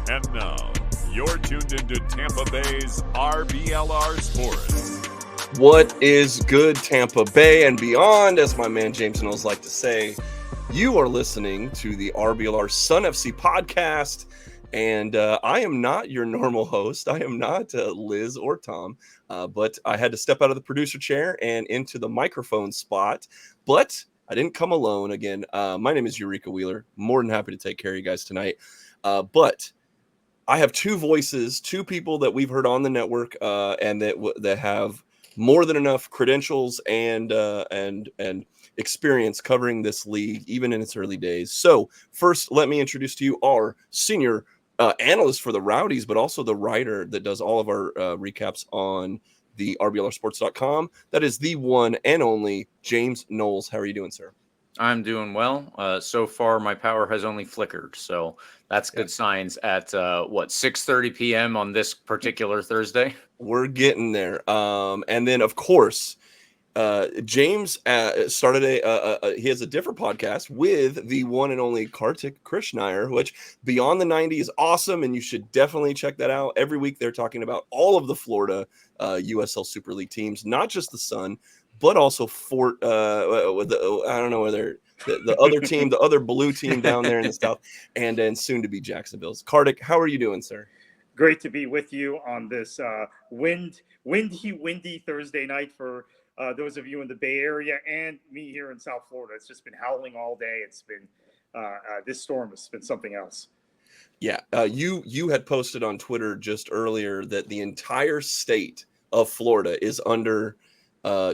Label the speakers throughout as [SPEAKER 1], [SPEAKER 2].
[SPEAKER 1] And now, you're tuned into Tampa Bay's RBLR Sports.
[SPEAKER 2] What is good, Tampa Bay and beyond, as my man James Knowles like to say. You are listening to the RBLR Sun FC podcast, and I am not your normal host. I am not Liz or Tom, but I had to step out of the producer chair and into the microphone spot, but I didn't come alone again. My name is Eureka Wheeler. More than happy to take care of you guys tonight, but I have two voices, two people that we've heard on the network, and that have more than enough credentials and experience covering this league, even in its early days. So first, let me introduce to you our senior analyst for the Rowdies, but also the writer that does all of our recaps on the RBLRsports.com. That is the one and only James Knowles. How are you doing, sir?
[SPEAKER 3] I'm doing well. So far, my power has only flickered, so that's good signs at 6:30 p.m. on this particular Thursday.
[SPEAKER 2] We're getting there. And then, of course, James started he has a different podcast with the one and only Kartik Krishnaiyer, which Beyond the 90 is awesome, and you should definitely check that out. Every week they're talking about all of the Florida USL Super League teams, not just the Sun, but also Fort. With I don't know whether the other team, the other blue team down there in the south, and then soon to be Jacksonville's. Kartik, how are you doing, sir?
[SPEAKER 4] Great to be with you on this windy Thursday night for those of you in the Bay Area and me here in South Florida. It's just been howling all day. It's been this storm has been something else.
[SPEAKER 2] Yeah, you had posted on Twitter just earlier that the entire state of Florida is under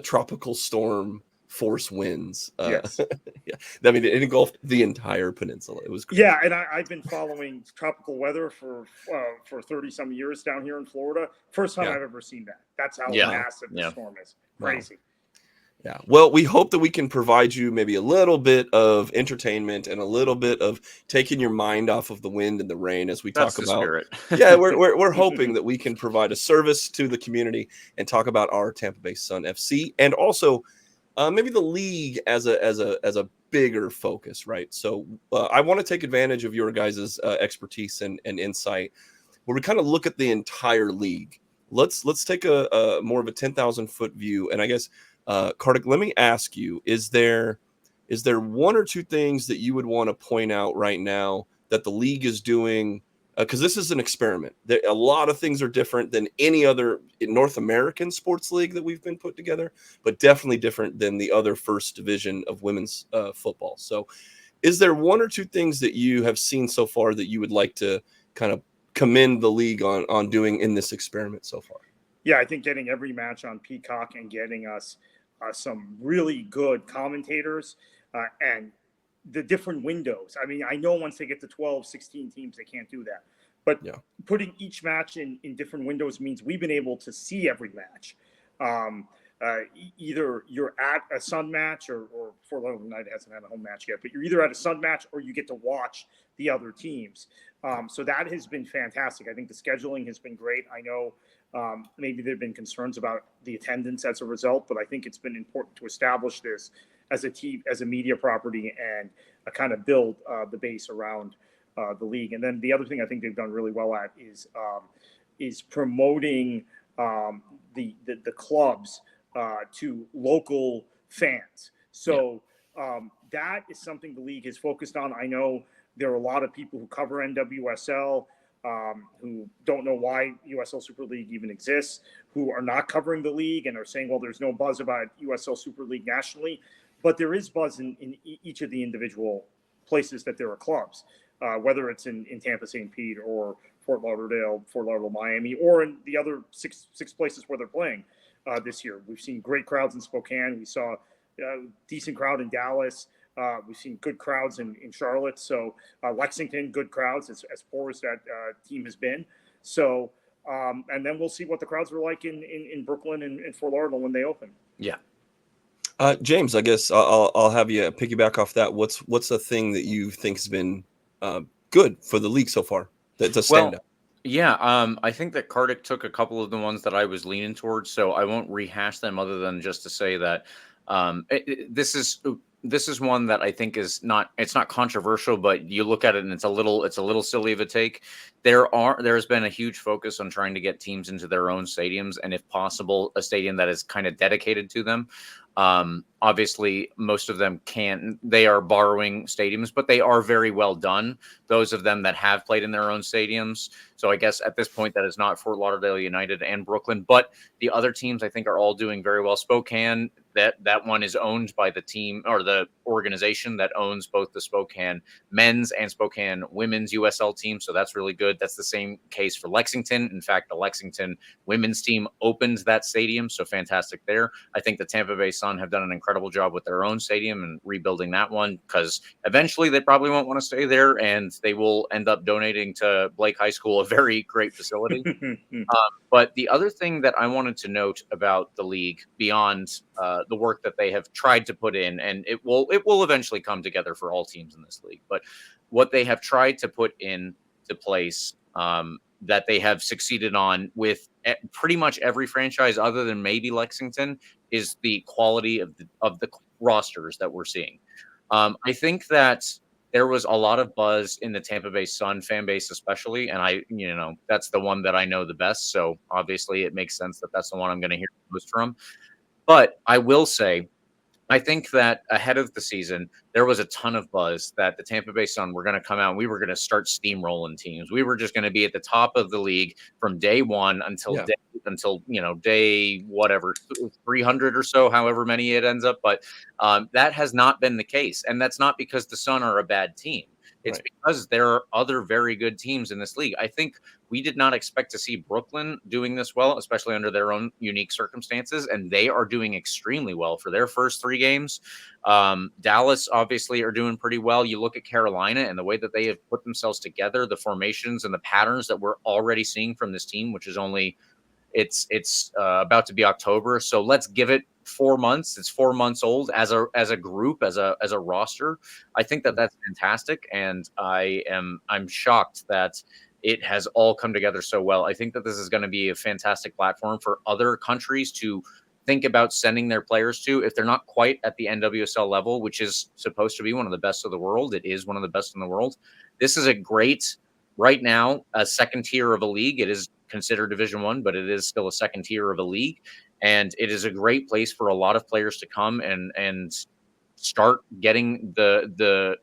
[SPEAKER 2] tropical storm force winds.
[SPEAKER 4] Yes.
[SPEAKER 2] Yeah, I mean, it engulfed the entire peninsula. It was crazy.
[SPEAKER 4] Yeah, and I've been following tropical weather for 30-some years down here in Florida. First time I've ever seen that. That's how massive the storm is. Crazy.
[SPEAKER 2] Yeah. Well, we hope that we can provide you maybe a little bit of entertainment and a little bit of taking your mind off of the wind and the rain as we talk about.
[SPEAKER 3] Spirit.
[SPEAKER 2] Yeah, we're hoping that we can provide a service to the community and talk about our Tampa Bay Sun FC and also maybe the league as a bigger focus, right? So I want to take advantage of your guys' expertise and insight, where we kind of look at the entire league. Let's take a more of a 10,000 foot view, and I guess. Kartik, let me ask you, is there one or two things that you would want to point out right now that the league is doing? Because this is an experiment. A lot of things are different than any other North American sports league that we've been put together, but definitely different than the other first division of women's football. So is there one or two things that you have seen so far that you would like to kind of commend the league on doing in this experiment so far?
[SPEAKER 4] Yeah, I think getting every match on Peacock and getting us some really good commentators and the different windows. I mean, I know once they get to 12, 16 teams, they can't do that. But putting each match in different windows means we've been able to see every match. Either you're at a Sun match or Fort Lauderdale United hasn't had a home match yet, but you're either at a Sun match or you get to watch the other teams. So that has been fantastic. I think the scheduling has been great. I know maybe there have been concerns about the attendance as a result, but I think it's been important to establish this as a team, as a media property, and kind of build the base around the league. And then the other thing I think they've done really well at is promoting the clubs to local fans. So that is something the league has focused on. I know there are a lot of people who cover NWSL who don't know why USL Super League even exists, who are not covering the league and are saying, well, there's no buzz about USL Super League nationally. But there is buzz in each of the individual places that there are clubs, whether it's in Tampa, St. Pete, or Fort Lauderdale, Miami, or in the other six places where they're playing this year. We've seen great crowds in Spokane. We saw a decent crowd in Dallas. We've seen good crowds in Charlotte. So Lexington, good crowds, as poor as that team has been. So, and then we'll see what the crowds are like in Brooklyn and Fort Lauderdale when they open.
[SPEAKER 3] Yeah.
[SPEAKER 2] James, I guess I'll have you piggyback off that. What's a thing that you think has been good for the league so far that's a standout?
[SPEAKER 3] Yeah, I think that Kartik took a couple of the ones that I was leaning towards, so I won't rehash them other than just to say that this is this is one that I think is not, it's not controversial, but you look at it and it's a little silly of a take. There's been a huge focus on trying to get teams into their own stadiums, and if possible, a stadium that is kind of dedicated to them. Obviously, most of them they are borrowing stadiums, but they are very well done. Those of them that have played in their own stadiums. So I guess at this point, that is not Fort Lauderdale United and Brooklyn, but the other teams I think are all doing very well. Spokane, that one is owned by the team or the organization that owns both the Spokane men's and Spokane women's USL team. So that's really good. That's the same case for Lexington. In fact, the Lexington women's team opened that stadium. So fantastic there. I think the Tampa Bay Sun have done an incredible job with their own stadium and rebuilding that one, because eventually they probably won't want to stay there and they will end up donating to Blake High School, a very great facility. But the other thing that I wanted to note about the league, beyond the work that they have tried to put in, and it will eventually come together for all teams in this league, but what they have tried to put into place, that they have succeeded on with pretty much every franchise other than maybe Lexington, is the quality of the rosters that we're seeing. I think that there was a lot of buzz in the Tampa Bay Sun fan base, especially, and that's the one that I know the best. So obviously it makes sense that that's the one I'm going to hear most from. But I will say, I think that ahead of the season, there was a ton of buzz that the Tampa Bay Sun were going to come out and we were going to start steamrolling teams. We were just going to be at the top of the league from day one until day whatever, 300 or so, however many it ends up. But that has not been the case. And that's not because the Sun are a bad team. It's because there are other very good teams in this league. I think we did not expect to see Brooklyn doing this well, especially under their own unique circumstances, and they are doing extremely well for their first 3 games. Dallas obviously are doing pretty well. You look at Carolina and the way that they have put themselves together, the formations and the patterns that we're already seeing from this team, which is only it's about to be October. So let's give it 4 months. It's 4 months old as a group, as a roster. I think that that's fantastic. And I'm shocked that it has all come together so well. I think that this is going to be a fantastic platform for other countries to think about sending their players to, if they're not quite at the NWSL level, which is supposed to be one of the best of the world. It is one of the best in the world. This is a great, right now, a second tier of a league. It is considered Division I, but it is still a second tier of a league. And it is a great place for a lot of players to come and start getting the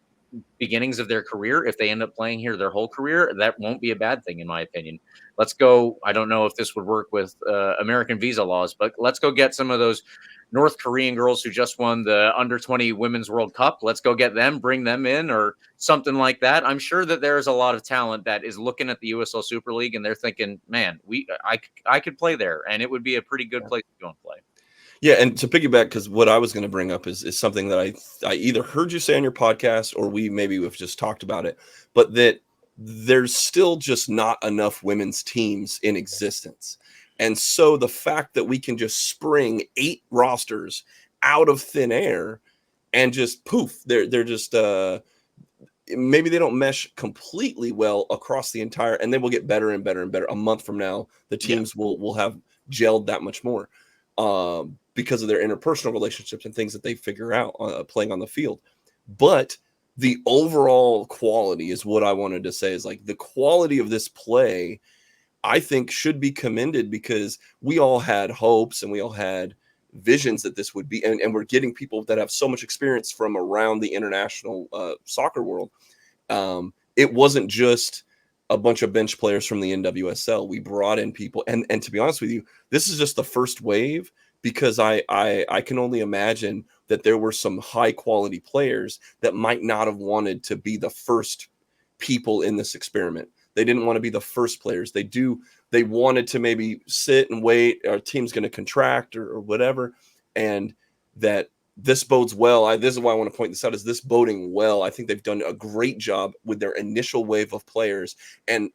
[SPEAKER 3] beginnings of their career. If they end up playing here their whole career, that won't be a bad thing, in my opinion. Let's go. I don't know if this would work with American visa laws, but let's go get some of those North Korean girls who just won the under-20 Women's World Cup. Let's go get them, bring them in, or something like that. I'm sure that there's a lot of talent that is looking at the USL Super League and they're thinking, man, I could play there, and it would be a pretty good place to go and play.
[SPEAKER 2] Yeah, and to piggyback, because what I was going to bring up is something that I either heard you say on your podcast or we've just talked about it, but that there's still just not enough women's teams in existence. And so the fact that we can just spring 8 rosters out of thin air and just poof, they're just maybe they don't mesh completely well across the entire, and they will get better and better and better. A month from now, the teams will have gelled that much more because of their interpersonal relationships and things that they figure out playing on the field. But the overall quality is what I wanted to say, is like the quality of this play, I think, should be commended, because we all had hopes and we all had visions that this would be, and we're getting people that have so much experience from around the international soccer world. It wasn't just a bunch of bench players from the NWSL. We brought in people, and to be honest with you, this is just the first wave, because I can only imagine that there were some high quality players that might not have wanted to be the first people in this experiment. They didn't want to be the first players. They wanted to maybe sit and wait. Our team's going to contract or whatever. And that this bodes well. This is why I want to point this out, is this boding well. I think they've done a great job with their initial wave of players, and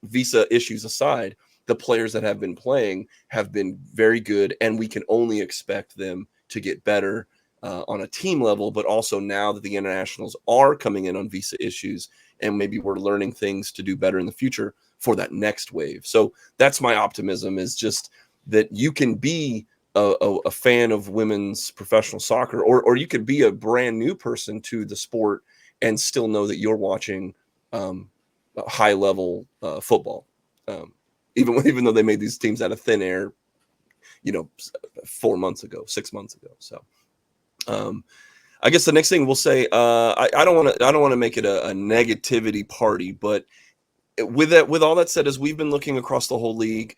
[SPEAKER 2] visa issues aside, the players that have been playing have been very good, and we can only expect them to get better on a team level, but also now that the internationals are coming in on visa issues, and maybe we're learning things to do better in the future for that next wave. So that's my optimism, is just that you can be a fan of women's professional soccer, or you could be a brand new person to the sport and still know that you're watching high level football, even though they made these teams out of thin air, 4 months ago, 6 months ago. So I guess the next thing we'll say, I don't want to make it a negativity party, but with all that said, as we've been looking across the whole league,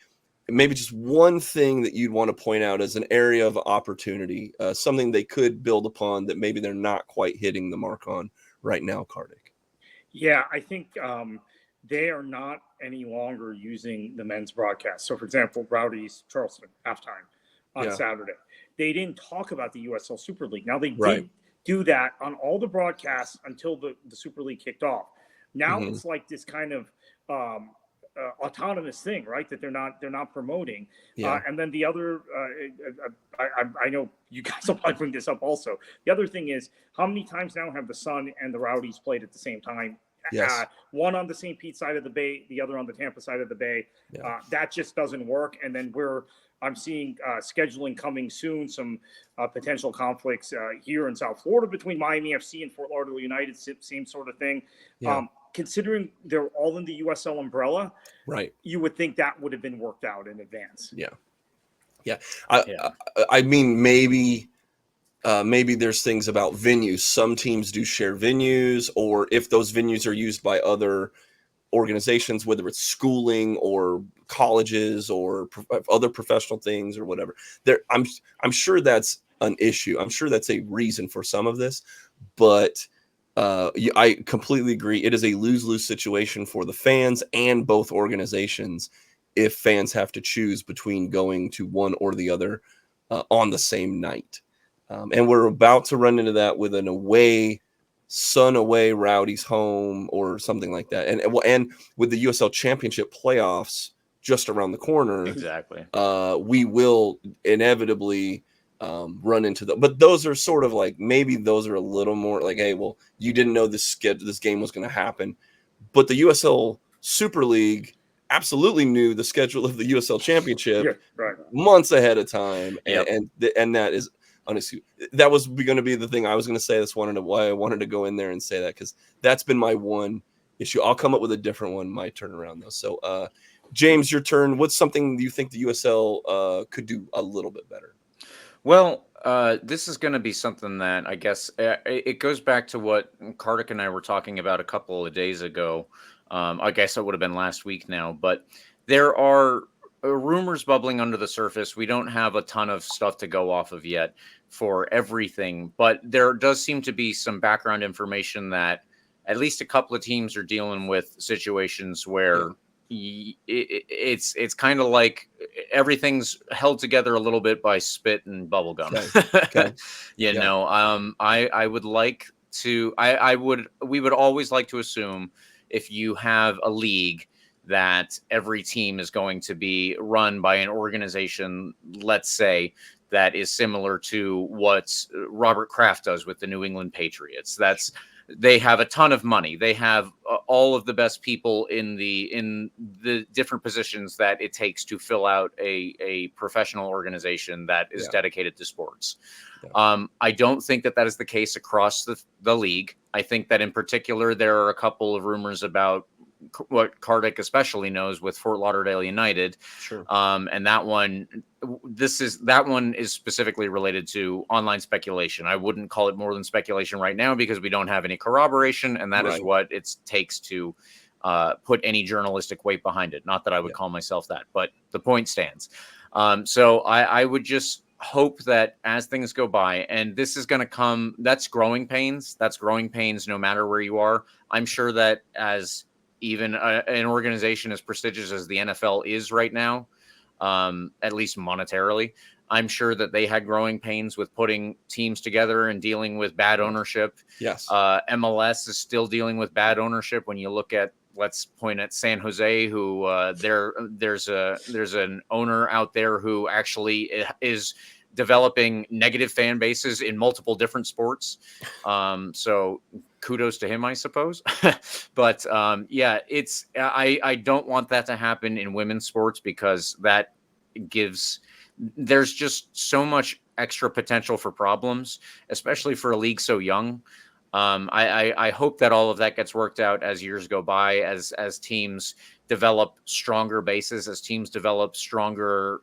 [SPEAKER 2] maybe just one thing that you'd want to point out as an area of opportunity, something they could build upon that maybe they're not quite hitting the mark on right now, Kartik.
[SPEAKER 4] Yeah, I think they are not any longer using the men's broadcast. So, for example, Rowdy's Charleston halftime on Saturday, they didn't talk about the USL Super League. Now they did do that on all the broadcasts until the Super League kicked off. Now it's like this kind of autonomous thing, right? That they're not promoting. And then the other, I know you guys will probably bring this up also. The other thing is, how many times now have the Sun and the Rowdies played at the same time?
[SPEAKER 2] Yes.
[SPEAKER 4] One on the St. Pete side of the Bay, the other on the Tampa side of the Bay. That just doesn't work. And then I'm seeing scheduling coming soon, some potential conflicts here in South Florida between Miami FC and Fort Lauderdale United, same sort of thing. Considering they're all in the USL umbrella,
[SPEAKER 2] right?
[SPEAKER 4] You would think that would have been worked out in advance.
[SPEAKER 2] I mean, maybe there's things about venues. Some teams do share venues, or if those venues are used by other organizations, whether it's schooling or colleges or other professional things or whatever. I'm sure that's an issue. I'm sure that's a reason for some of this, but I completely agree. It is a lose-lose situation for the fans and both organizations if fans have to choose between going to one or the other on the same night. And we're about to run into that with an Sun away, Rowdies home, or something like that. And with the USL Championship playoffs just around the corner,
[SPEAKER 3] exactly,
[SPEAKER 2] we will inevitably run into them. But those are sort of like, maybe those are a little more like, hey, well, you didn't know this game was going to happen. But the USL Super League absolutely knew the schedule of the USL Championship months ahead of time, and that is. Honestly, that was going to be the thing I was going to say. That's why I wanted to go in there and say that, because that's been my one issue. I'll come up with a different one my turnaround though. So, James, your turn. What's something you think the USL could do a little bit better?
[SPEAKER 3] Well, this is going to be something that I guess it goes back to what Kartik and I were talking about a couple of days ago. I guess it would have been last week now, but there are rumors bubbling under the surface. We don't have a ton of stuff to go off of yet for everything, but there does seem to be some background information that at least a couple of teams are dealing with situations where it's kind of like everything's held together a little bit by spit and bubble gum. I would like to, we would always like to assume if you have a league that every team is going to be run by an organization, let's say, that is similar to what Robert Kraft does with the New England Patriots. They have a ton of money. They have all of the best people in the different positions that it takes to fill out a professional organization that is dedicated to sports. I don't think that is the case across the league. I think that in particular, there are a couple of rumors about what Kartik especially knows with Fort Lauderdale United.
[SPEAKER 2] Sure.
[SPEAKER 3] And that one is specifically related to online speculation. I wouldn't call it more than speculation right now because we don't have any corroboration, and that is what it takes to put any journalistic weight behind it. Not that I would call myself that, but the point stands. So I would just hope that as things go by, and this is going to come, that's growing pains no matter where you are. I'm sure that as even an organization as prestigious as the NFL is right now, at least monetarily, I'm sure that they had growing pains with putting teams together and dealing with bad ownership.
[SPEAKER 2] Yes.
[SPEAKER 3] MLS is still dealing with bad ownership. When you look at, let's point at San Jose, who there's an owner out there who actually is developing negative fan bases in multiple different sports. So kudos to him, I suppose. But I don't want that to happen in women's sports because that gives there's just so much extra potential for problems, especially for a league so young. I hope that all of that gets worked out as years go by, as teams develop stronger bases, as teams develop stronger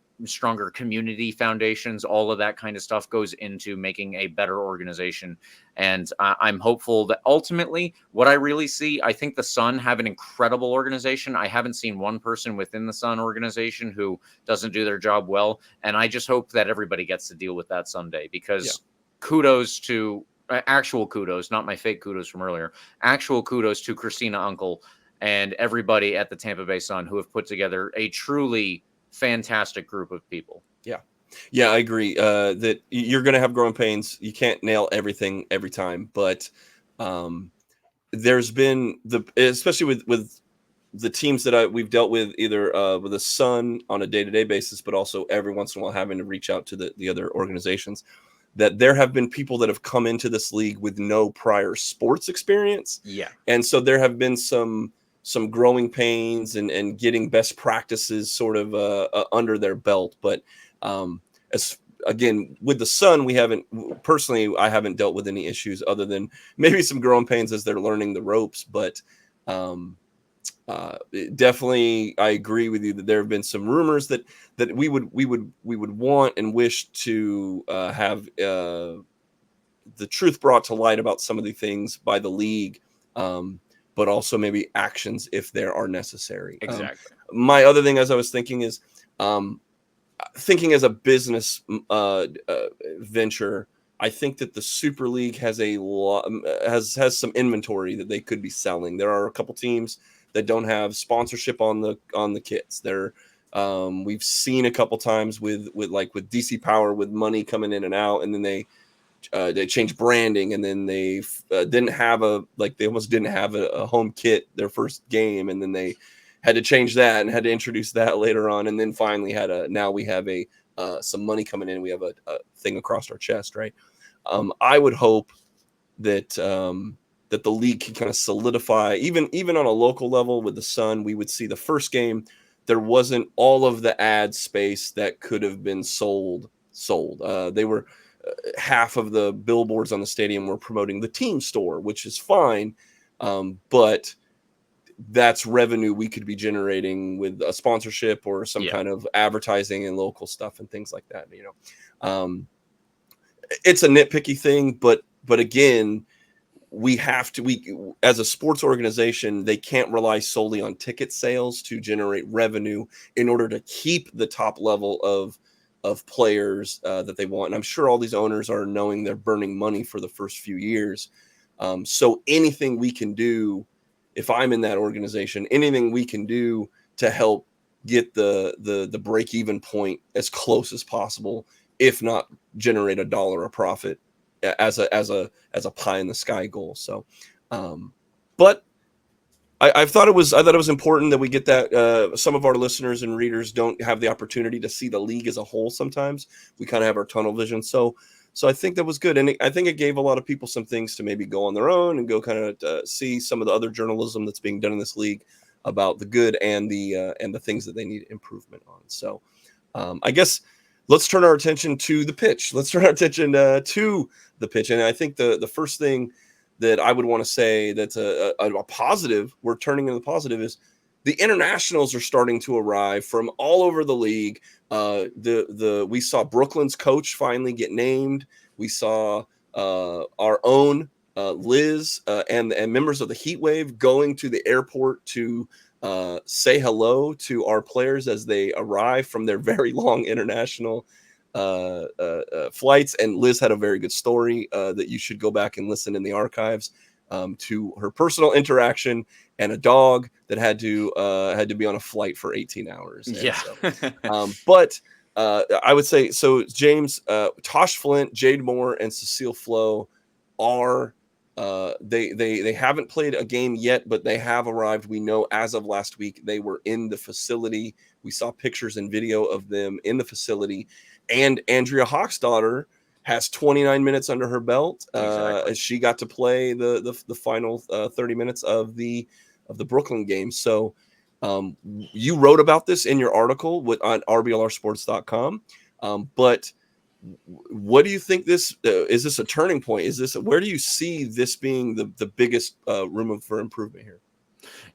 [SPEAKER 3] community foundations. All of that kind of stuff goes into making a better organization. And I'm hopeful that ultimately what I really see, I think the Sun have an incredible organization. I haven't seen one person within the Sun organization who doesn't do their job well. And I just hope that everybody gets to deal with that someday, because kudos to actual kudos, not my fake kudos from earlier, actual kudos to Christina Uncle and everybody at the Tampa Bay Sun who have put together a truly fantastic group of people.
[SPEAKER 2] Yeah, I agree that you're going to have growing pains. You can't nail everything every time, but there's been especially with the teams that we've dealt with, either with the Sun on a day-to-day basis, but also every once in a while having to reach out to the other organizations, that there have been people that have come into this league with no prior sports experience.
[SPEAKER 3] Yeah.
[SPEAKER 2] And so there have been some growing pains and getting best practices sort of under their belt. But as again, with the Sun, I haven't dealt with any issues other than maybe some growing pains as they're learning the ropes. But definitely, I agree with you that there have been some rumors that we would want and wish to have the truth brought to light about some of the things by the league, but also maybe actions if there are necessary.
[SPEAKER 3] Exactly.
[SPEAKER 2] My other thing, as I was thinking, is thinking as a business venture. I think that the Super League has has some inventory that they could be selling. There are a couple teams that don't have sponsorship on the kits. We've seen a couple times with DC Power, with money coming in and out, and then they changed branding, and then they almost didn't have a home kit their first game, and then they had to change that and had to introduce that later on, and then finally now we have some money coming in. We have a thing across our chest, right? I would hope that that the league can kind of solidify, even on a local level with the Sun. We would see the first game, there wasn't all of the ad space that could have been sold. They were half of the billboards on the stadium were promoting the team store, which is fine, but that's revenue we could be generating with a sponsorship or some kind of advertising and local stuff and things like that. It's a nitpicky thing, but again, we as a sports organization, they can't rely solely on ticket sales to generate revenue in order to keep the top level of players that they want. And I'm sure all these owners are knowing they're burning money for the first few years. So anything we can do, if I'm in that organization, anything we can do to help get the break-even point as close as possible, if not generate $1 of profit as a pie in the sky goal. So, but I thought it was important that we get that. Some of our listeners and readers don't have the opportunity to see the league as a whole. Sometimes we kind of have our tunnel vision. So I think that was good. And I think it gave a lot of people some things to maybe go on their own and go kind of see some of the other journalism that's being done in this league about the good and the things that they need improvement on. So I guess let's turn our attention to the pitch. And I think the first thing that I would want to say that's a positive, we're turning into the positive, is the internationals are starting to arrive from all over the league. We saw Brooklyn's coach finally get named. We saw our own Liz and members of the Heat Wave going to the airport to say hello to our players as they arrive from their very long international flights. And Liz had a very good story that you should go back and listen in the archives to her personal interaction and a dog that had to be on a flight for 18 hours. But I would say, so James, Tosh Flint, Jade Moore, and Cecile Flo are they haven't played a game yet, but they have arrived. We know as of last week they were in the facility. We saw pictures and video of them in the facility. And Andrea Hawksdaughter has 29 minutes under her belt. As she got to play the final 30 minutes of the Brooklyn game. So you wrote about this in your article on RBLRsports.com. But what do you think this is? This a turning point? Is this where do you see this being the biggest room for improvement here?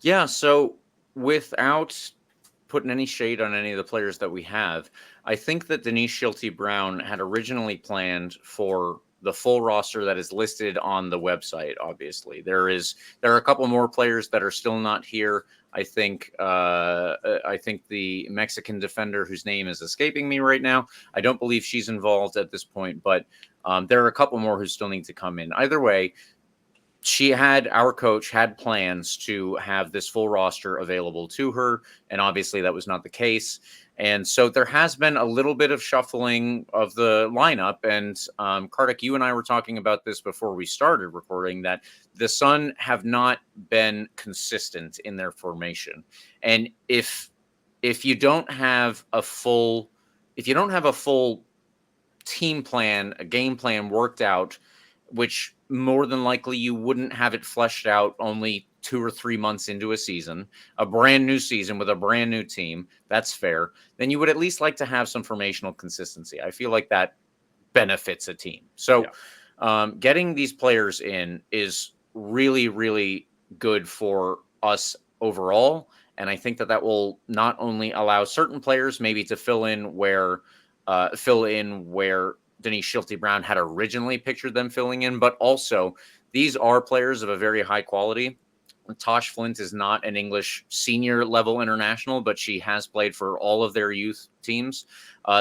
[SPEAKER 3] Yeah. So without putting any shade on any of the players that we have, I think that Denise Schilte-Brown had originally planned for the full roster that is listed on the website. Obviously, there are a couple more players that are still not here. I think the Mexican defender whose name is escaping me right now, I don't believe she's involved at this point, but there are a couple more who still need to come in. Either way, our coach had plans to have this full roster available to her, and obviously that was not the case. And so there has been a little bit of shuffling of the lineup. And Kartik, you and I were talking about this before we started recording, that the Sun have not been consistent in their formation. And if you don't have a full team plan, a game plan worked out, which more than likely you wouldn't have it fleshed out only 2 or 3 months into a season, a brand new season with a brand new team, that's fair. Then you would at least like to have some formational consistency. I feel like that benefits a team. So getting these players in is really, really good for us overall. And I think that will not only allow certain players maybe to fill in where Denise Schilte-Brown had originally pictured them filling in, but also these are players of a very high quality. Tosh Flint is not an English senior level international, but she has played for all of their youth teams.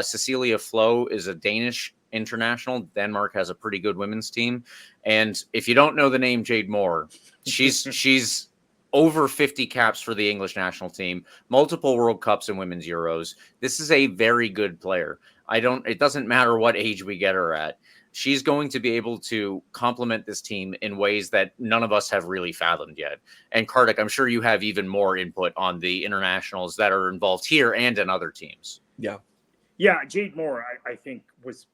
[SPEAKER 3] Cecilia Flo is a Danish international. Denmark has a pretty good women's team. And if you don't know the name Jade Moore, she's over 50 caps for the English national team, multiple World Cups and Women's Euros. This is a very good player. It doesn't matter what age we get her at. She's going to be able to complement this team in ways that none of us have really fathomed yet. And Kartik, I'm sure you have even more input on the internationals that are involved here and in other teams.
[SPEAKER 4] Yeah, Jade Moore, I think, was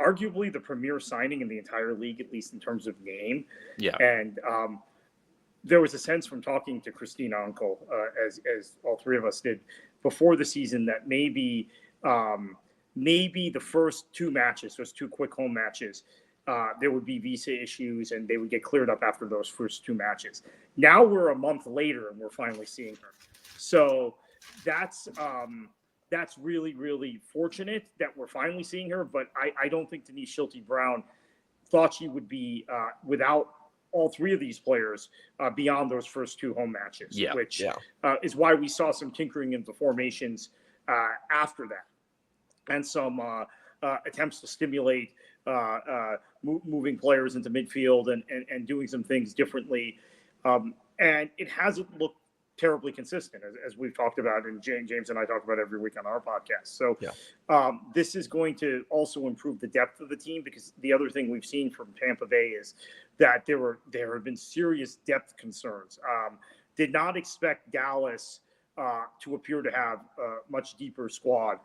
[SPEAKER 4] arguably the premier signing in the entire league, at least in terms of name.
[SPEAKER 3] Yeah.
[SPEAKER 4] And there was a sense from talking to Christina Uncle, as all three of us did before the season, that maybe the first 2 matches, those 2 quick home matches, there would be visa issues and they would get cleared up after those first 2 matches. Now we're a month later and we're finally seeing her. So that's really, really fortunate that we're finally seeing her. But I don't think Denise Schilte-Brown thought she would be without all 3 of these players beyond those first 2 home matches, which is why we saw some tinkering in the formations after that. And some attempts to stimulate moving players into midfield and doing some things differently. And it hasn't looked terribly consistent, as we've talked about, and James and I talk about every week on our podcast. So this is going to also improve the depth of the team, because the other thing we've seen from Tampa Bay is that there have been serious depth concerns. Did not expect Dallas to appear to have a much deeper squad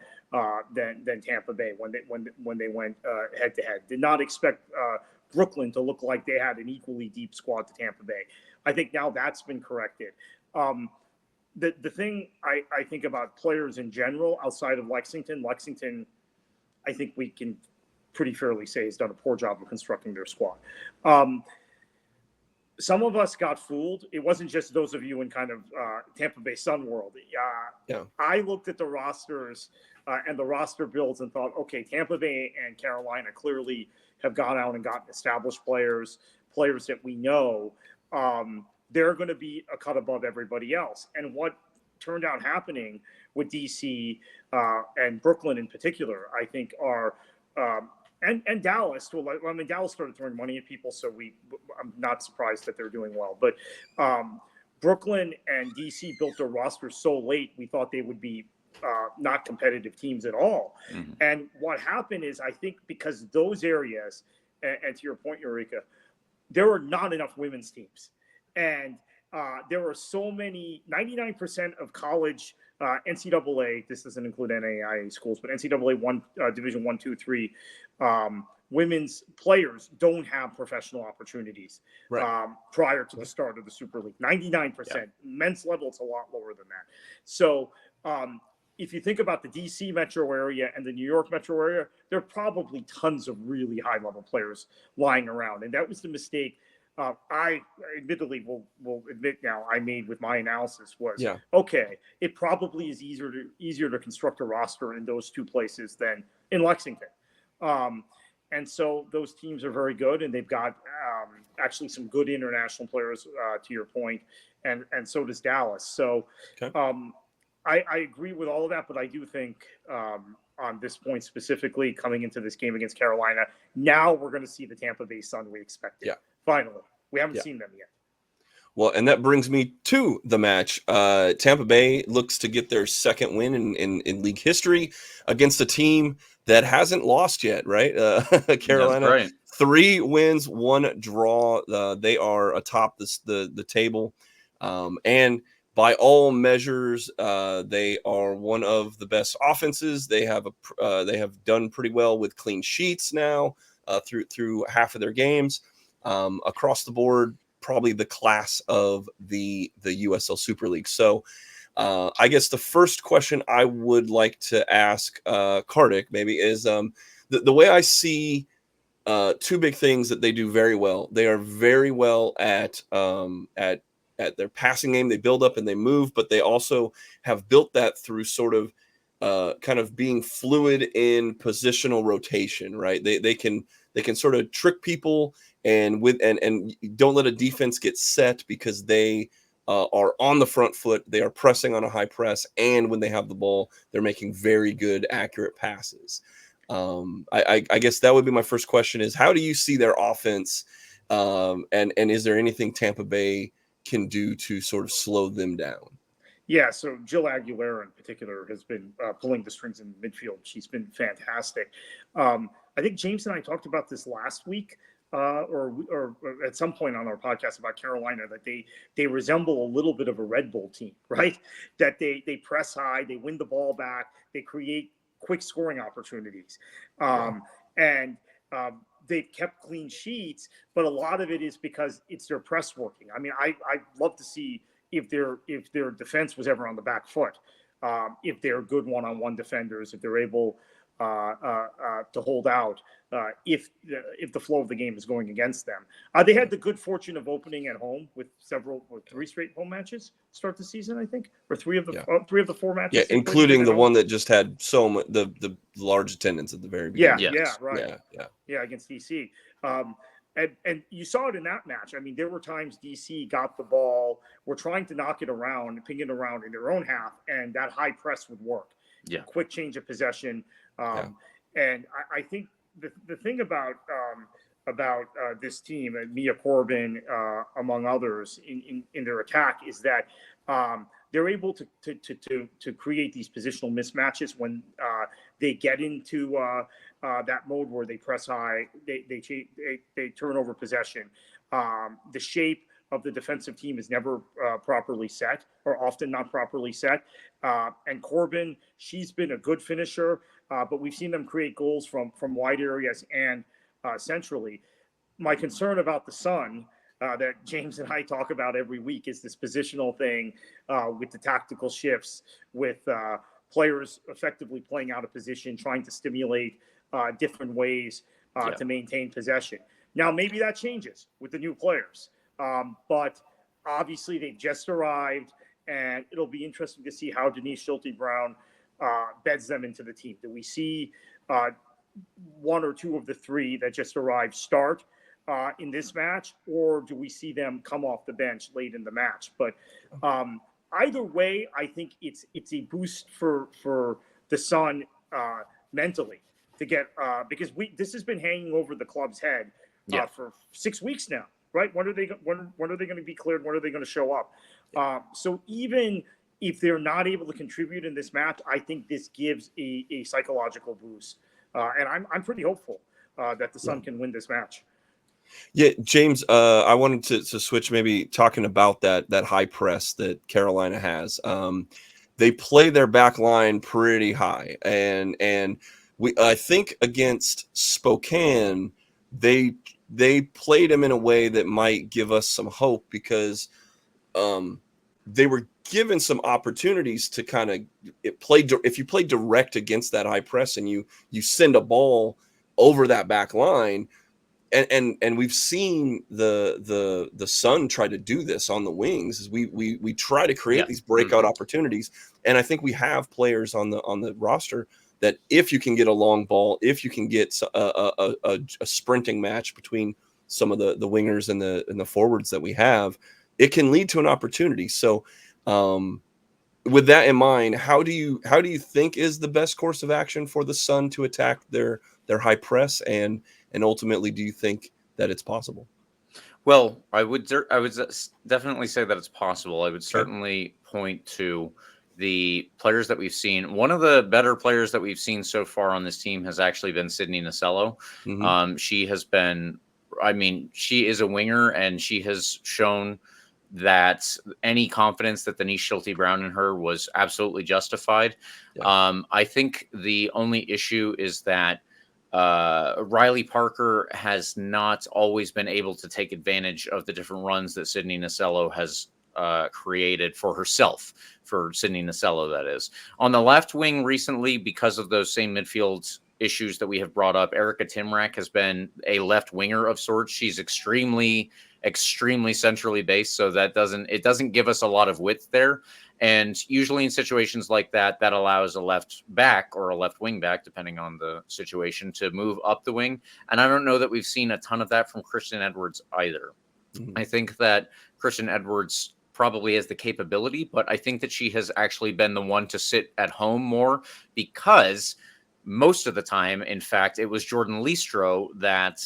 [SPEAKER 4] than Tampa Bay when they went head to head. Did not expect Brooklyn to look like they had an equally deep squad to Tampa Bay. I think now that's been corrected. The thing I think about players in general outside of Lexington, I think we can pretty fairly say has done a poor job of constructing their squad. Some of us got fooled. It wasn't just those of you in kind of Tampa Bay Sun world. I looked at the rosters and the roster builds and thought, okay, Tampa Bay and Carolina clearly have gone out and gotten established players that we know. They're going to be a cut above everybody else. And what turned out happening with DC and Brooklyn in particular, I think are and Dallas. Well, I mean, Dallas started throwing money at people, so I'm not surprised that they're doing well. But Brooklyn and DC built their roster so late, we thought they would be not competitive teams at all. Mm-hmm. And what happened is, I think because those areas, and to your point, Eureka, there were not enough women's teams. And there were so many, 99% of college NCAA, this doesn't include NAIA schools, but NCAA Division 1, 2, 3, women's players don't have professional opportunities prior to the start of the Super League. 99%. Yeah. Men's level, it's a lot lower than that. So if you think about the DC metro area and the New York metro area, there are probably tons of really high level players lying around. And that was the mistake I admittedly will admit now I made with my analysis was, okay, it probably is easier to construct a roster in those two places than in Lexington. And so those teams are very good, and they've got actually some good international players, to your point, and so does Dallas. So I agree with all of that, but I do think on this point specifically, coming into this game against Carolina, now we're going to see the Tampa Bay Sun we expected. Finally. We haven't seen them yet.
[SPEAKER 2] Well, and that brings me to the match. Tampa Bay looks to get their second win in league history against a team that hasn't lost yet, right? Carolina, 3 wins, 1 draw. They are atop the table. And by all measures, they are one of the best offenses. They have done pretty well with clean sheets now through half of their games. Across the board, probably the class of the USL Super League. So I guess the first question I would like to ask Kartik maybe is the way I see 2 big things that they do very well. They are very well at their passing game. They build up and they move, but they also have built that through sort of kind of being fluid in positional rotation, right? They can sort of trick people and don't let a defense get set because they are on the front foot. They are pressing on a high press, and when they have the ball, they're making very good, accurate passes. I guess that would be my first question: is how do you see their offense, and is there anything Tampa Bay can do to sort of slow them down?
[SPEAKER 4] Yeah, so Jill Aguilera in particular has been pulling the strings in midfield. She's been fantastic. I think James and I talked about this last week, or at some point on our podcast about Carolina, that they resemble a little bit of a Red Bull team, right? That they press high, they win the ball back, they create quick scoring opportunities, and they've kept clean sheets. But a lot of it is because it's their press working. I mean, I'd love to see if their defense was ever on the back foot, if they're good one-on-one defenders, if they're able to hold out, if the flow of the game is going against them. They had the good fortune of opening at home with 3 straight home matches to start the season, I think, or 3 of the 4 matches.
[SPEAKER 2] Yeah, including the one that just had the large attendance at the very beginning.
[SPEAKER 4] Yeah, against DC. And you saw it in that match. I mean, there were times DC got the ball, were trying to knock it around, ping it around in their own half, and that high press would work.
[SPEAKER 3] Yeah.
[SPEAKER 4] Quick change of possession. And I think the thing about this team, and Mia Corbin, among others, in their attack, is that they're able to create these positional mismatches when they get into that mode where they press high, they turn over possession. The shape of the defensive team is never properly set, or often not properly set. And Corbin, she's been a good finisher, but we've seen them create goals from wide areas and centrally. My concern about the Sun, that James and I talk about every week, is this positional thing with the tactical shifts, with players effectively playing out of position, trying to stimulate different ways to maintain possession. Now, maybe that changes with the new players, but obviously they've just arrived, and it'll be interesting to see how Denise Schulte-Brown beds them into the team. Do we see 1 or 2 of the 3 that just arrived start in this match, or do we see them come off the bench late in the match? But either way, I think it's a boost for the Sun mentally to get because this has been hanging over the club's head for 6 weeks now, right? When are they going to be cleared? When are they going to show up? So even if they're not able to contribute in this match, I think this gives a psychological boost, and I'm pretty hopeful that the Sun can win this match.
[SPEAKER 2] Yeah, James, I wanted to switch, maybe talking about that high press that Carolina has. They play their back line pretty high, and I think against Spokane, they played them in a way that might give us some hope, because they were given some opportunities to kind of if you play direct against that high press and you send a ball over that back line, and we've seen the Sun try to do this on the wings, is we try to create these breakout opportunities, and I think we have players on the roster that if you can get a long ball, if you can get a sprinting match between some of the wingers and the forwards that we have, it can lead to an opportunity. So with that in mind, how do you think is the best course of action for the Sun to attack their high press, and ultimately, do you think that it's possible?
[SPEAKER 3] Well, I would definitely say that it's possible. I would certainly point to the players that we've seen. One of the better players that we've seen so far on this team has actually been Sydney Nasello. She has been, she is a winger, and she has shown that any confidence that Denise Schulte-Brown in her was absolutely justified. I think the only issue is that Riley Parker has not always been able to take advantage of the different runs that Sydney Nasello has created for herself, for Sydney Nasello, that is. On the left wing recently, because of those same midfield issues that we have brought up, Erica Timrak has been a left winger of sorts. She's extremely centrally based, so that doesn't give us a lot of width there. And usually in situations like that, that allows a left back or a left wing back, depending on the situation, to move up the wing. And I don't know that we've seen a ton of that from Kristen Edwards either. I think that Kristen Edwards probably has the capability, but I think that she has actually been the one to sit at home more, because most of the time, in fact, it was Jordan Listro that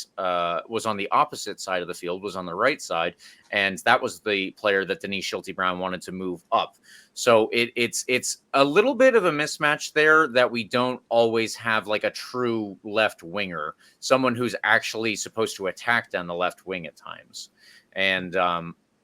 [SPEAKER 3] was on the opposite side of the field, was on the right side, and that was the player that Denise Schulte-Brown wanted to move up. So it's a little bit of a mismatch there, that we don't always have like a true left winger, someone who's actually supposed to attack down the left wing at times. And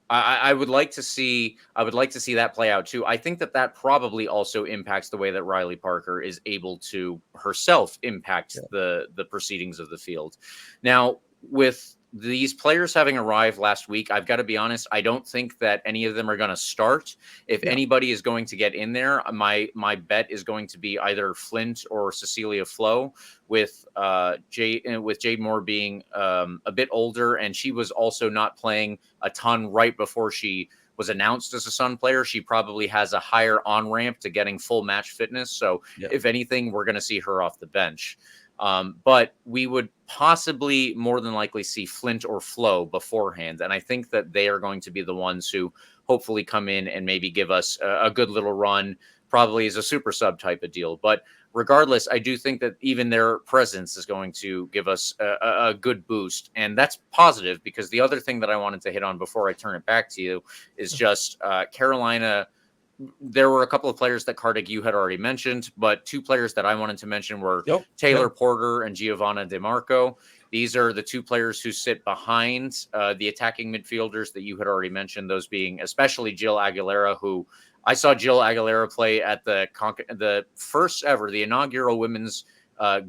[SPEAKER 3] I would like to see that play out too. I think that probably also impacts the way that Riley Parker is able to herself impact the proceedings of the field. Now, with these players having arrived last week, I've got to be honest, I don't think that any of them are going to start. If anybody is going to get in there, my bet is going to be either Flint or Cecilia Flo, with Jade Moore being a bit older, and she was also not playing a ton right before she was announced as a Sun player. She probably has a higher on-ramp to getting full match fitness. So if anything, we're going to see her off the bench. But we would possibly more than likely see Flint or Flo beforehand. And I think that they are going to be the ones who hopefully come in and maybe give us a good little run, probably as a super sub type of deal. But regardless, I do think that even their presence is going to give us a good boost. And that's positive, because the other thing that I wanted to hit on before I turn it back to you is just Carolina. There were a couple of players that, Kartik, you had already mentioned, but two players that I wanted to mention were Taylor Porter and Giovanna DeMarco. These are the two players who sit behind the attacking midfielders that you had already mentioned, those being especially Jill Aguilera, who I saw Jill Aguilera play at the first ever, the inaugural Women's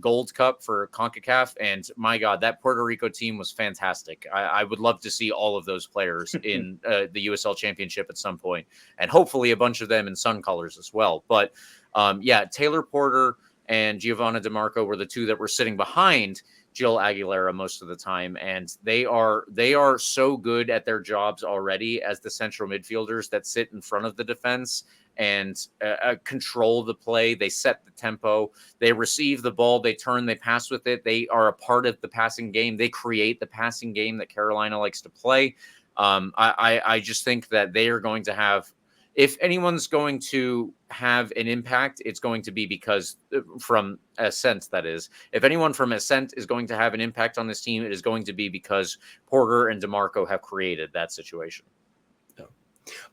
[SPEAKER 3] Gold Cup for CONCACAF. And my God, that Puerto Rico team was fantastic. I would love to see all of those players in the USL Championship at some point, and hopefully a bunch of them in Sun colors as well. But Taylor Porter and Giovanna DeMarco were the two that were sitting behind Jill Aguilera most of the time, and they are so good at their jobs already as the central midfielders that sit in front of the defense and control the play. They set the tempo, they receive the ball, they turn, they pass with it. They are a part of the passing game. They create the passing game that Carolina likes to play. I just think that they are going to have, if anyone's going to have an impact, it's going to be because from Ascent, that is. If anyone from Ascent is going to have an impact on this team, it is going to be because Porter and DeMarco have created that situation.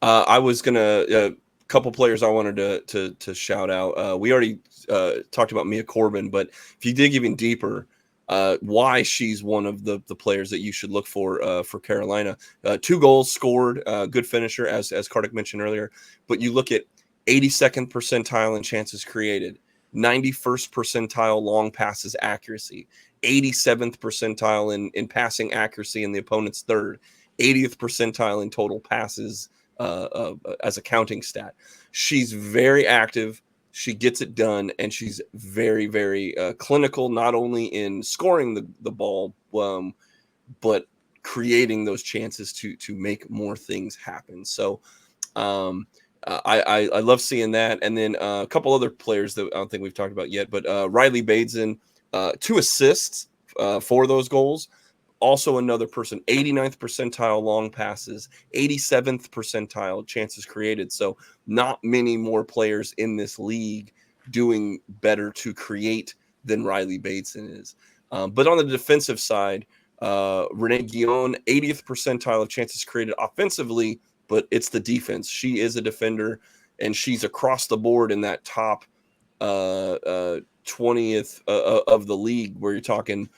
[SPEAKER 2] I was going to, a couple players I wanted to shout out. We already talked about Mia Corbin, but if you dig even deeper, why she's one of the players that you should look for Carolina. 2 goals scored, good finisher, as Kartik mentioned earlier. But you look at 82nd percentile in chances created, 91st percentile long passes accuracy, 87th percentile in passing accuracy in the opponent's third, 80th percentile in total passes as a counting stat. She's very active. She gets it done, and she's very, very clinical, not only in scoring the ball, but creating those chances to make more things happen. So I love seeing that. And then a couple other players that I don't think we've talked about yet, but Riley Bateson, 2 assists for those goals. Also another person, 89th percentile long passes, 87th percentile chances created. So not many more players in this league doing better to create than Riley Bateson is. But on the defensive side, Renee Guillon, 80th percentile of chances created offensively, but it's the defense. She is a defender, and she's across the board in that top 20th of the league, where you're talking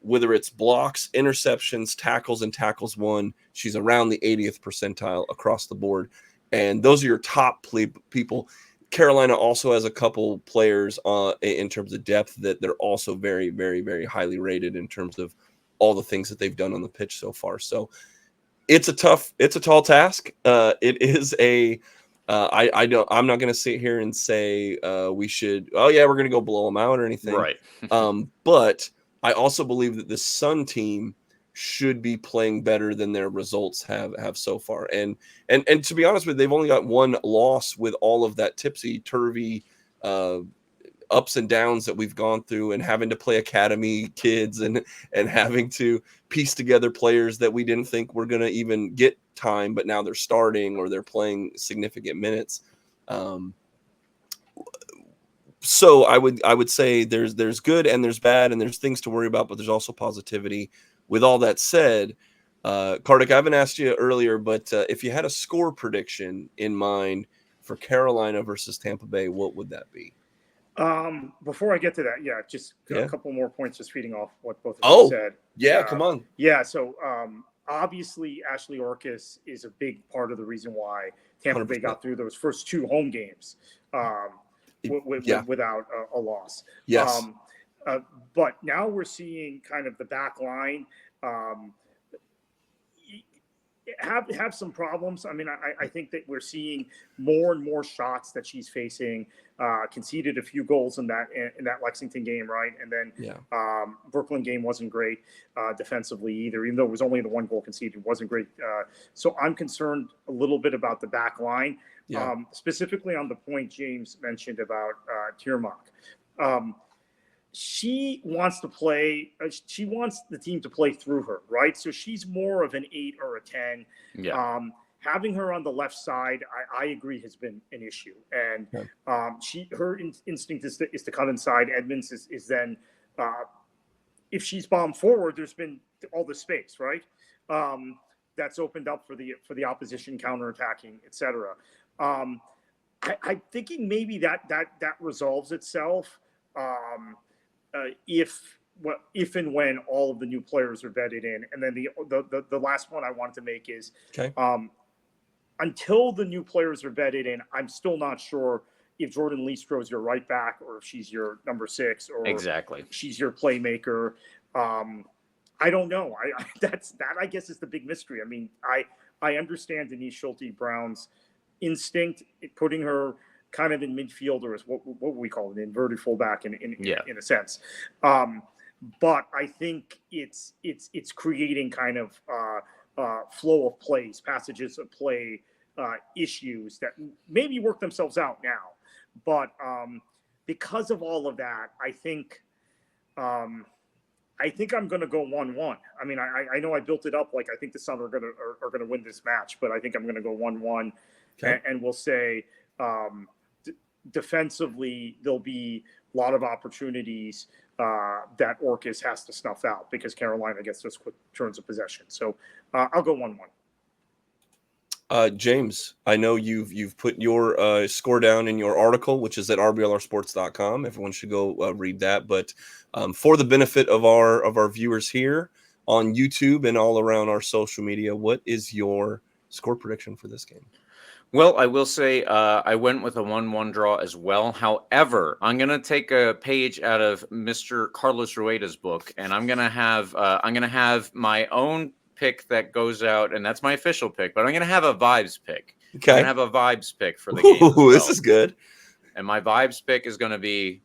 [SPEAKER 2] whether it's blocks, interceptions, tackles, and tackles won. She's around the 80th percentile across the board. And those are your top people. Carolina also has a couple players in terms of depth that they're also very, very, very highly rated in terms of all the things that they've done on the pitch so far. So it's a tall task. It is I'm not going to sit here and say we should, we're going to go blow them out or anything.
[SPEAKER 3] Right.
[SPEAKER 2] But I also believe that the Sun team should be playing better than their results have so far. And to be honest with you, they've only got one loss with all of that tipsy-turvy ups and downs that we've gone through, and having to play academy kids and having to piece together players that we didn't think were going to even get time, but now they're starting or they're playing significant minutes. So I would say there's good and there's bad and there's things to worry about, but there's also positivity. With all that said, Kartik, I haven't asked you earlier, but if you had a score prediction in mind for Carolina versus Tampa Bay, what would that be?
[SPEAKER 4] Before I get to that, just a couple more points, just feeding off what both of you said.
[SPEAKER 2] Come on.
[SPEAKER 4] So obviously Ashley Orcus is a big part of the reason why Tampa
[SPEAKER 2] 100%.
[SPEAKER 4] Bay got through those first 2 home games without a loss.
[SPEAKER 2] Yes.
[SPEAKER 4] But now we're seeing kind of the back line have some problems. I mean, I think that we're seeing more and more shots that she's facing. Conceded a few goals in that Lexington game, right? And then Brooklyn game wasn't great defensively either, even though it was only the 1 goal conceded. It wasn't great. So I'm concerned a little bit about the back line, specifically on the point James mentioned about Tiermach. She wants to play. She wants the team to play through her, right? So she's more of an 8 or a 10. Having her on the left side, I agree, has been an issue. And her instinct is to cut inside. Edmonds is then, if she's bombed forward, there's been all the space, right? That's opened up for the opposition counterattacking, etc. I'm thinking maybe that resolves itself. If and when all of the new players are vetted in. And then the last one I wanted to make is until the new players are vetted in, I'm still not sure if Jordan Leestro is your right back or if she's your number 6 or she's your playmaker. I don't know. That I guess is the big mystery. I mean, I understand Denise Schulte-Brown's instinct, putting her kind of in midfield, or as what would we call it, an inverted fullback in a sense. But I think it's creating kind of flow of plays, passages of play, issues that maybe work themselves out now. But because of all of that, I think I'm going to go 1-1. I mean, I know I built it up like I think the Sun are going to win this match, but I think I'm going to go 1-1, and we'll say defensively there'll be a lot of opportunities that Orcus has to snuff out because Carolina gets those quick turns of possession. So I'll go 1-1.
[SPEAKER 2] James, I know you've put your score down in your article, which is at RBLRsports.com. Everyone should go read that. But for the benefit of our viewers here on YouTube and all around our social media, what is your score prediction for this game?
[SPEAKER 3] Well, I will say I went with a 1-1 draw as well. However, I'm going to take a page out of Mr. Carlos Rueda's book, and I'm going to have my own pick that goes out, and that's my official pick, but I'm going to have a vibes pick.
[SPEAKER 2] Okay.
[SPEAKER 3] I'm going to have a vibes pick for the game as well.
[SPEAKER 2] This is good.
[SPEAKER 3] And my vibes pick is going to be,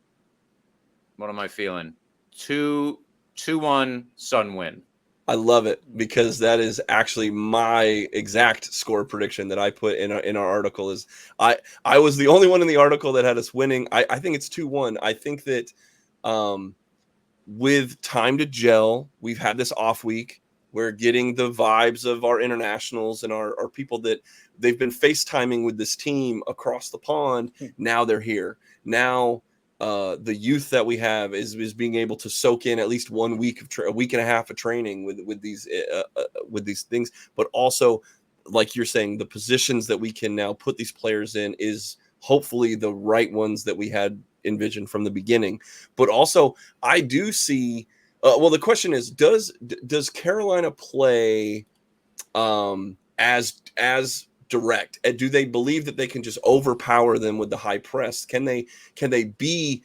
[SPEAKER 3] what am I feeling? 2-1 Sun win.
[SPEAKER 2] I love it, because that is actually my exact score prediction that I put in our article. Is I was the only one in the article that had us winning. I think it's 2-1. I think that with time to gel, we've had this off week. We're getting the vibes of our internationals and our people that they've been FaceTiming with this team across the pond. Now they're here. Now the youth that we have is being able to soak in at least 1 week of a week and a half of training with these things. But also, like you're saying, the positions that we can now put these players in is hopefully the right ones that we had envisioned from the beginning. But also, I do see. Well, the question is, does Carolina play as direct? And do they believe that they can just overpower them with the high press? Can they be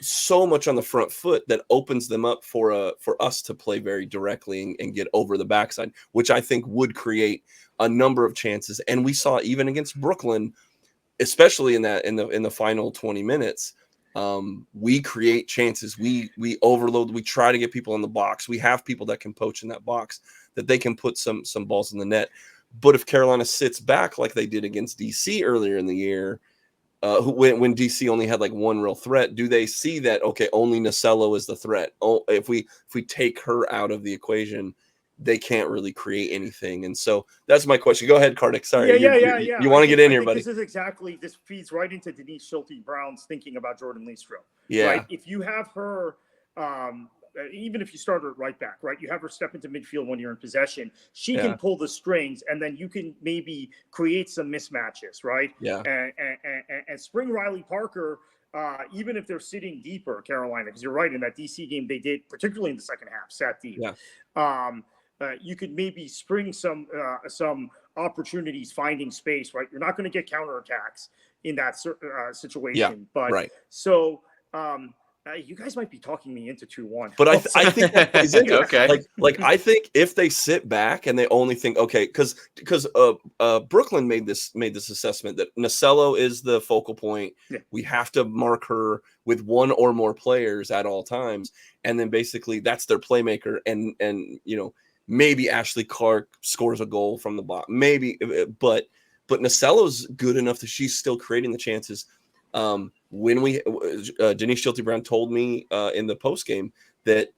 [SPEAKER 2] so much on the front foot that opens them up for us to play very directly and get over the backside, which I think would create a number of chances. And we saw even against Brooklyn, especially in the final 20 minutes. We create chances. We overload. We try to get people in the box. We have people that can poach in that box, that they can put some balls in the net. But if Carolina sits back like they did against DC earlier in the year, when DC only had like one real threat, do they see that, okay, only Nacello is the threat? Oh, if we take her out of the equation, they can't really create anything. And so that's my question. Go ahead, Kartik. Sorry.
[SPEAKER 4] Yeah.
[SPEAKER 2] You want to get in here, buddy?
[SPEAKER 4] This feeds right into Denise Schulte-Brown's thinking about Jordan Leestro.
[SPEAKER 2] Yeah.
[SPEAKER 4] Right? If you have her, even if you start her right back, right, you have her step into midfield when you're in possession, she can pull the strings, and then you can maybe create some mismatches, right?
[SPEAKER 2] Yeah.
[SPEAKER 4] And Spring Riley Parker, even if they're sitting deeper, Carolina, because you're right, in that DC game they did, particularly in the second half, sat deep.
[SPEAKER 2] Yeah.
[SPEAKER 4] You could maybe spring some opportunities finding space, right? You're not going to get counterattacks in that situation. But
[SPEAKER 2] right.
[SPEAKER 4] So you guys might be talking me into 2-1.
[SPEAKER 2] But I think that is
[SPEAKER 3] okay.
[SPEAKER 2] Like I think if they sit back and they only think, okay, because Brooklyn made this assessment that Nacello is the focal point. Yeah. We have to mark her with one or more players at all times, and then basically that's their playmaker, and maybe Ashley Clark scores a goal from the bottom, maybe, but Nacello's good enough that she's still creating the chances. When Denise Schulte-Brown told me in the post game that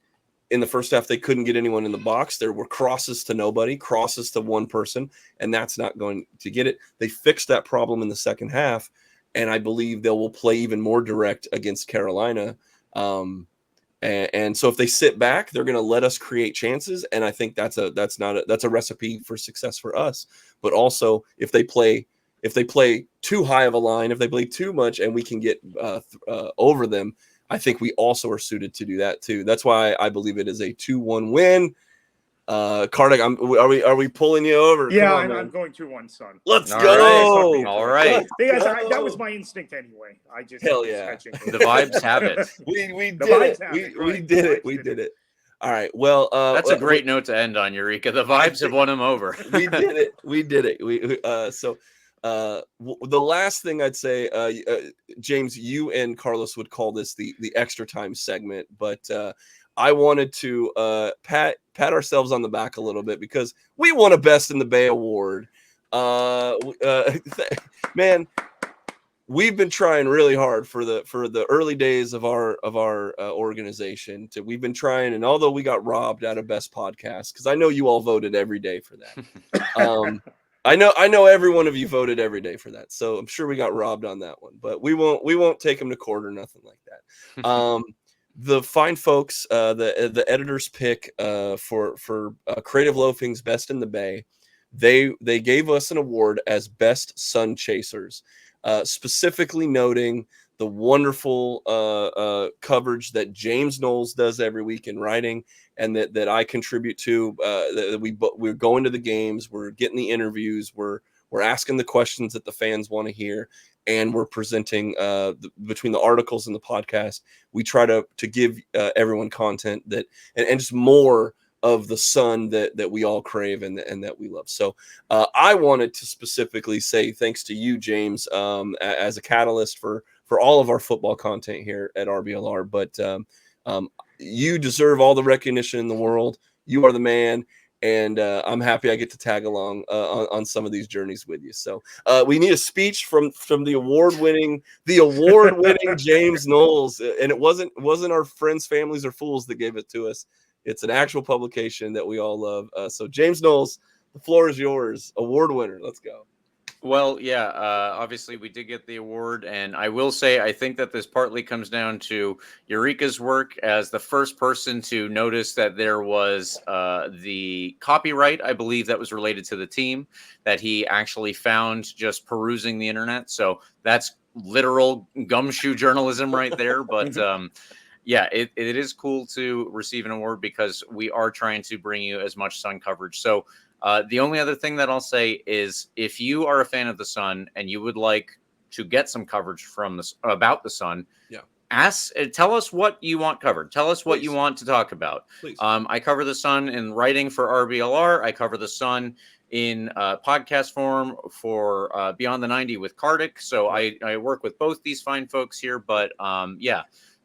[SPEAKER 2] in the first half they couldn't get anyone in the box. There were crosses to nobody, crosses to one person, and that's not going to get it. They fixed that problem in the second half, and I believe they will play even more direct against Carolina. And so if they sit back, they're going to let us create chances, and I think that's a recipe for success for us. But also, if they play too high of a line, if they play too much, and we can get over them, I think we also are suited to do that too. That's why I believe it is a 2-1 win. Kartik, are we pulling you over?
[SPEAKER 4] Yeah, I'm going 2-1, son.
[SPEAKER 2] Let's go.
[SPEAKER 3] All right.
[SPEAKER 4] That was my instinct anyway. I just
[SPEAKER 2] hell yeah.
[SPEAKER 3] The vibes have it.
[SPEAKER 2] We did it. All right. Well,
[SPEAKER 3] that's a great note to end on, Eureka. The vibes have won him over.
[SPEAKER 2] We did it. So the last thing I'd say, James, you and Carlos would call this the extra time segment, but I wanted to pat ourselves on the back a little bit because we won a Best in the Bay award. Man, we've been trying really hard for the early days of our organization. We've been trying, and although we got robbed out of Best Podcast, because I know you all voted every day for that. I know every one of you voted every day for that, so I'm sure we got robbed on that one. But we won't take them to court or nothing like that. The fine folks, the editors pick for Creative Loafing's Best in the Bay. They gave us an award as Best Sun Chasers, specifically noting the wonderful coverage that James Knowles does every week in writing, and that I contribute to. That we're going to the games, we're getting the interviews, we're asking the questions that the fans want to hear, and we're presenting between the articles and the podcast. We try to give everyone content that and just more of the Sun that we all crave and that we love. So I wanted to specifically say thanks to you, James, as a catalyst for all of our football content here at RBLR. But you deserve all the recognition in the world. You are the man. And I'm happy I get to tag along on some of these journeys with you. So we need a speech from the award-winning James Knowles. And it wasn't our friends, families, or fools that gave it to us. It's an actual publication that we all love. So James Knowles, the floor is yours. Award winner. Let's go.
[SPEAKER 3] Well, yeah, obviously we did get the award, and I will say I think that this partly comes down to Eureka's work as the first person to notice that there was the copyright, I believe, that was related to the team that he actually found just perusing the internet. So that's literal gumshoe journalism right there. But yeah, it is cool to receive an award because we are trying to bring you as much Sun coverage. So the only other thing that I'll say is if you are a fan of the Sun and you would like to get some coverage from about the Sun, tell us what you want covered. Tell us what you want to talk about. I cover the Sun in writing for RBLR. I cover the Sun in podcast form for Beyond the 90 with Kartik. So I work with both these fine folks here. But yeah.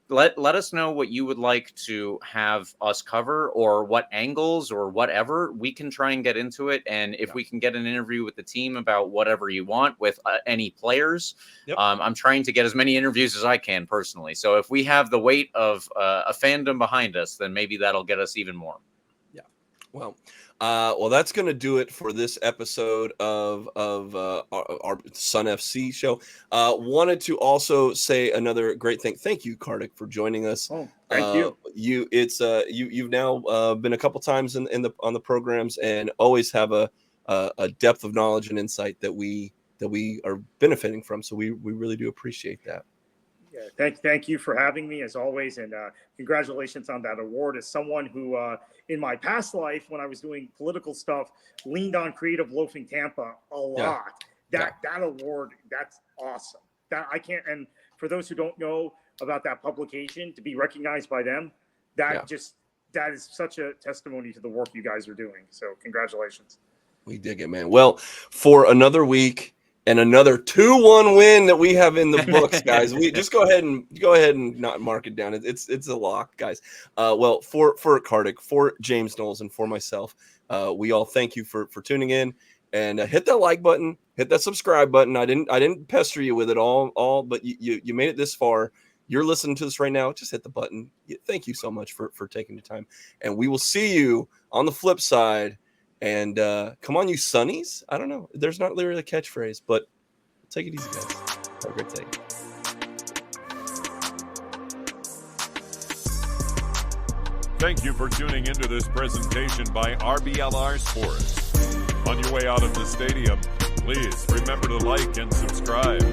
[SPEAKER 3] Let us know what you would like to have us cover or what angles or whatever. We can try and get into it. And if we can get an interview with the team about whatever you want with any players, I'm trying to get as many interviews as I can personally. So if we have the weight of a fandom behind us, then maybe that'll get us even more.
[SPEAKER 2] Yeah. Well, that's going to do it for this episode of our Sun FC show. Wanted to also say another great thing. Thank you, Kartik, for joining us.
[SPEAKER 4] Oh, thank you.
[SPEAKER 2] You've now been a couple times on the programs and always have a depth of knowledge and insight that we are benefiting from. So we really do appreciate that.
[SPEAKER 4] Yeah, thank you for having me as always, and congratulations on that award. As someone who, in my past life, when I was doing political stuff, leaned on Creative Loafing Tampa a lot. That award, that's awesome. That I can't. And for those who don't know about that publication, to be recognized by them, that is such a testimony to the work you guys are doing. So congratulations.
[SPEAKER 2] We dig it, man. Well, for another week. And another 2-1 win that we have in the books, guys. We just go ahead and not mark it down. It's a lock, guys. Well, for Kartik, for James Knowles, and for myself, we all thank you for tuning in and hit that like button, hit that subscribe button. I didn't pester you with it all, but you made it this far. You're listening to this right now. Just hit the button. Thank you so much for taking the time, and we will see you on the flip side. And come on, you Sunnies. I don't know. There's not literally a catchphrase, but take it easy, guys. Have a great day.
[SPEAKER 1] Thank you for tuning into this presentation by RBLR Sports. On your way out of the stadium, please remember to like and subscribe.